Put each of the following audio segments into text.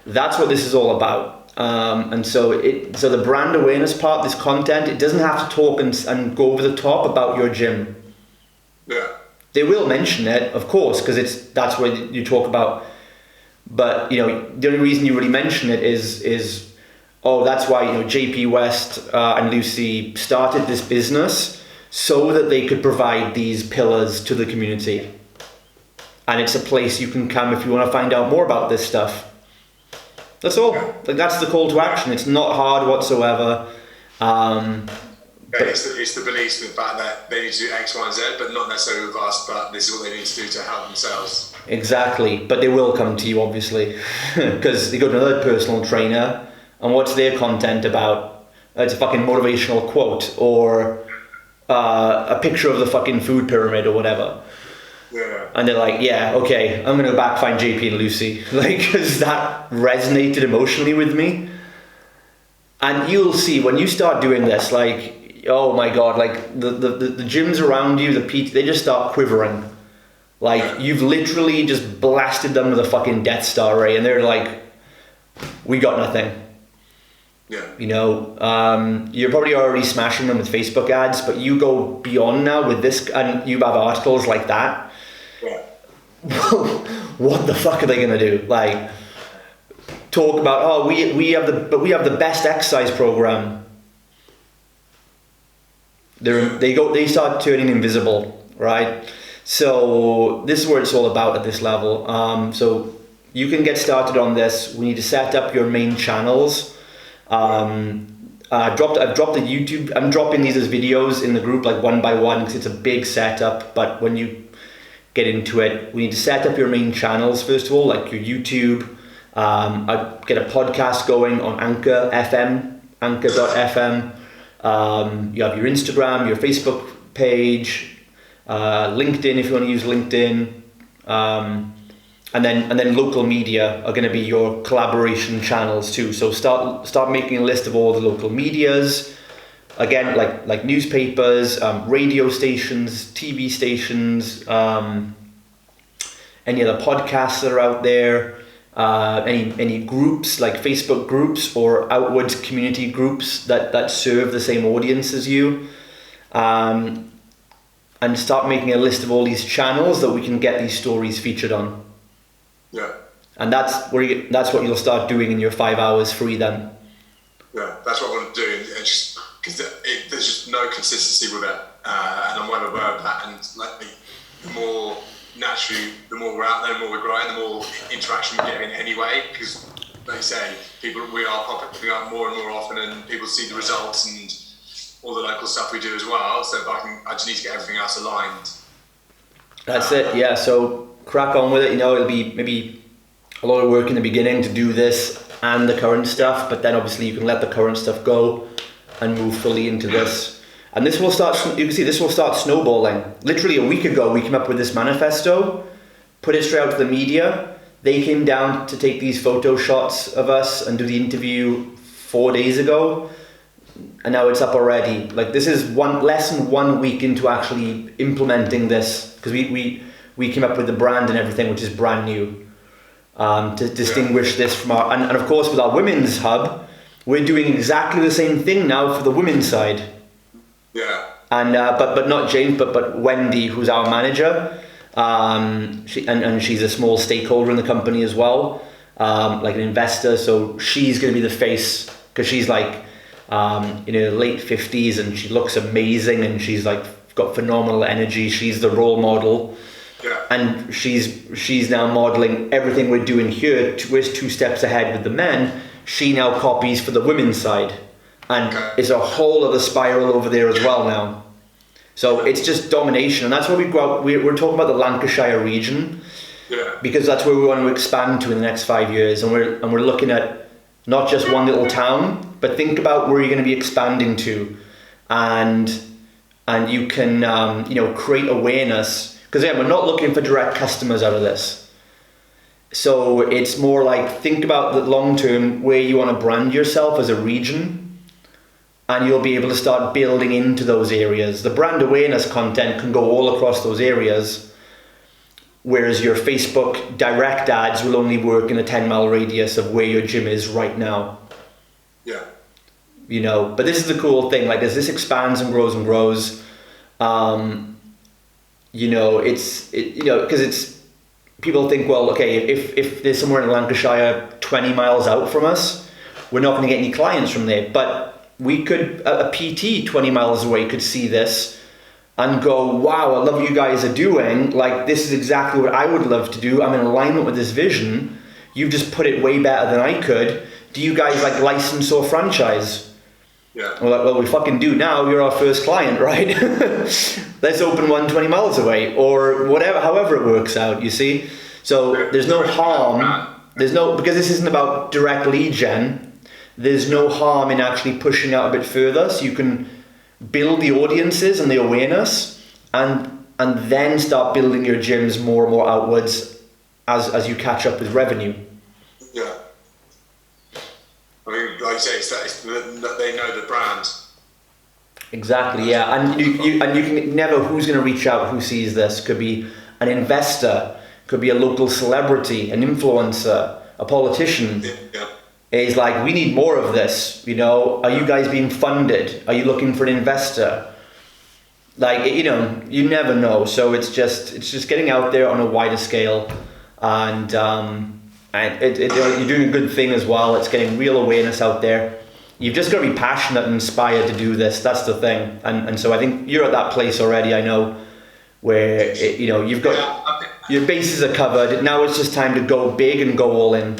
That's what this is all about. And so the brand awareness part, this content, it doesn't have to talk and go over the top about your gym. Yeah. They will mention it, of course, because that's what you talk about. But the only reason you really mention it is that's why JP West and Lucy started this business so that they could provide these pillars to the community. And it's a place you can come if you want to find out more about this stuff. That's all. That's the call to action. It's not hard whatsoever. It's the belief in the fact that they need to do X, Y, and Z, but not necessarily with us, but this is what they need to do to help themselves. Exactly. But they will come to you, obviously, because they go to another personal trainer, and what's their content about? It's a fucking motivational quote or a picture of the fucking food pyramid or whatever. Yeah. And they're like, yeah, okay, I'm going to go back find JP and Lucy. Because that resonated emotionally with me. And you'll see when you start doing this, oh my God, the gyms around you, the PT, they just start quivering. You've literally just blasted them with a fucking Death Star ray, and they're like, we got nothing. Yeah. You're probably already smashing them with Facebook ads, but you go beyond now with this, and you have articles like that. Yeah. What the fuck are they gonna do? Talk about we have the best exercise program. They start turning invisible, right? So this is what it's all about at this level. So you can get started on this. We need to set up your main channels. I've dropped the YouTube. I'm dropping these as videos in the group one by one because it's a big setup. But when you get into it, we need to set up your main channels first of all, like your YouTube. I get a podcast going on anchor.fm. You have your Instagram, your Facebook page, LinkedIn if you want to use LinkedIn, and then local media are going to be your collaboration channels too. So start making a list of all the local medias. Again, like newspapers, radio stations, TV stations, any other podcasts that are out there, any groups like Facebook groups or outward community groups that serve the same audience as you, and start making a list of all these channels that we can get these stories featured on. Yeah. And that's what you'll start doing in your 5 hours free then. Yeah, that's what I want to do. It's just because there's just no consistency with it, and I'm well aware of that. And the more we're out there, the more we're growing, the more interaction we're getting anyway. Because, like you say, we are popping up more and more often, and people see the results and all the local stuff we do as well. So I just need to get everything else aligned. That's it. Yeah. So crack on with it. It'll be maybe a lot of work in the beginning to do this and the current stuff, but then obviously you can let the current stuff go and move fully into this. And this will start snowballing. Literally a week ago, we came up with this manifesto, put it straight out to the media. They came down to take these photo shots of us and do the interview 4 days ago. And now it's up already. This is less than 1 week into actually implementing this, because we came up with the brand and everything, which is brand new, to distinguish this from our, and of course with our women's hub, we're doing exactly the same thing now for the women's side. Yeah. And but not James, but Wendy, who's our manager. She's a small stakeholder in the company as well, like an investor. So she's going to be the face, because she's late 50s and she looks amazing and she's got phenomenal energy. She's the role model. Yeah. And she's now modeling everything we're doing here. We're 2 steps ahead with the men. She now copies for the women's side, and it's a whole other spiral over there as well now. So it's just domination, and that's why we go out. We're talking about the Lancashire region, because that's where we want to expand to in the next 5 years, and we're looking at not just one little town, but think about where you're going to be expanding to, and you can create awareness, because we're not looking for direct customers out of this. So it's more think about the long term, where you want to brand yourself as a region, and you'll be able to start building into those areas. The brand awareness content can go all across those areas, whereas your Facebook direct ads will only work in a 10-mile radius of where your gym is right now. Yeah. You know, but this is the cool thing, like as this expands and grows, you know, because it's, people think, well, okay, if there's somewhere in Lancashire 20 miles out from us, we're not going to get any clients from there. But we could, a PT 20 miles away could see this and go, wow, I love what you guys are doing. Like, this is exactly what I would love to do. I'm in alignment with this vision. You've just put it way better than I could. Do you guys like license or franchise? Yeah. We're like, well, we fucking do now. You're our first client, right? Let's open one 20 miles away, or whatever, however it works out, you see? So there's no harm. Because this isn't about direct lead gen, there's no harm in actually pushing out a bit further, so you can build the audiences and the awareness, and then start building your gyms more and more outwards as you catch up with revenue. Yeah. I mean, like you say, they know the brand. Exactly, yeah, and you can never, who's going to reach out, who sees this? Could be an investor, could be a local celebrity, an influencer, a politician. Yeah. Is like, we need more of this, you know, are you guys being funded? Are you looking for an investor? Like, you know, you never know, so it's just getting out there on a wider scale, and you're doing a good thing as well. It's getting real awareness out there. You've just got to be passionate and inspired to do this. That's the thing. And so I think you're at that place already, I know, where, you know, you've got, your bases are covered. Now it's just time to go big and go all in.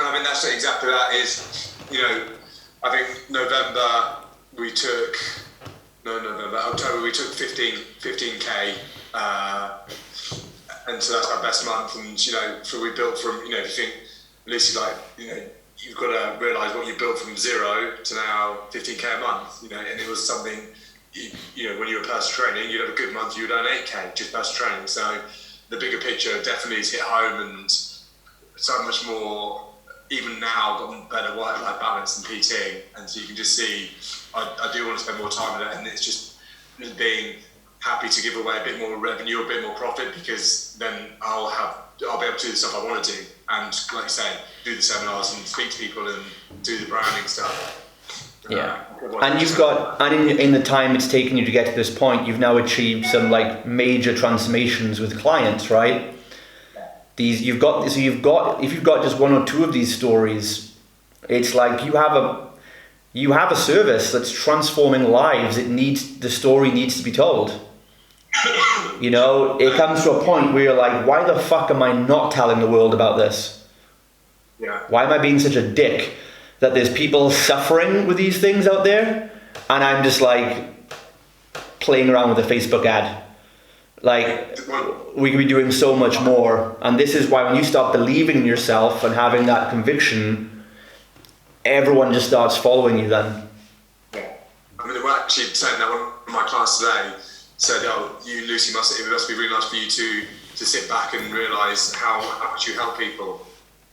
I mean, that's exactly that is, you know, I think October we took 15K, and so that's our best month. And, you know, we built from, you know, if you think, Lucy, like, you know, you've got to realise what you built from 0 to now 15K a month, you know, and it was something, you know, when you were personal training, you'd have a good month, you would earn 8K just personal training. So the bigger picture definitely is hit home, and so much more, even now, got better work-life balance than PTing. And so you can just see, I do want to spend more time with it, and it's just being happy to give away a bit more revenue, a bit more profit, because then I'll be able to do the stuff I want to do, and like you say, do the seminars and speak to people and do the branding stuff. Yeah, and you've got, and in the time it's taken you to get to this point, you've now achieved some like major transformations with clients, right? If you've got just one or two of these stories, it's like you have a service that's transforming lives. The story needs to be told. You know, it comes to a point where you're like, why the fuck am I not telling the world about this? Yeah. Why am I being such a dick that there's people suffering with these things out there, and I'm just like playing around with a Facebook ad? Like, we could be doing so much more. And this is why when you start believing in yourself and having that conviction, everyone just starts following you then. Yeah. I mean, they were actually saying that one of my clients today said, oh, you, Lucy, it must be really nice for you to sit back and realise how much you help people.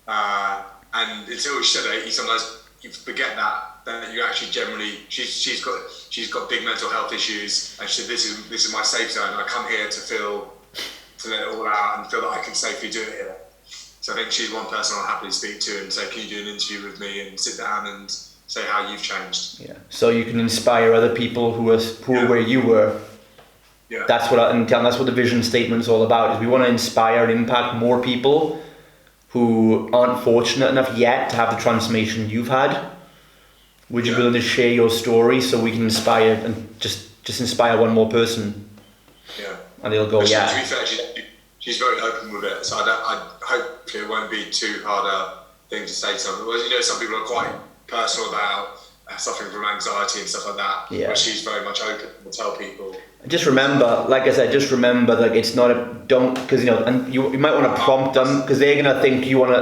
And until she said it, sometimes you forget that you actually generally, she's got big mental health issues, and she said, this is my safe zone. I come here to let it all out and feel that I can safely do it here. So I think she's one person I'll happily speak to and say, can you do an interview with me and sit down and say how you've changed? Yeah. So you can inspire other people who are where you were. Yeah. That's what the vision statement is all about. Is we want to inspire and impact more people who aren't fortunate enough yet to have the transformation you've had. Would you be willing to share your story so we can inspire and just inspire one more person? Yeah. And they'll go, but yeah. To be fair, she's very open with it, so I hopefully it won't be too hard a thing to say to them. You know, some people are quite personal about suffering from anxiety and stuff like that. Yeah. But she's very much open to tell people. Just remember, like I said, like it's not because you know, and you might want to prompt them because they're gonna think you want to.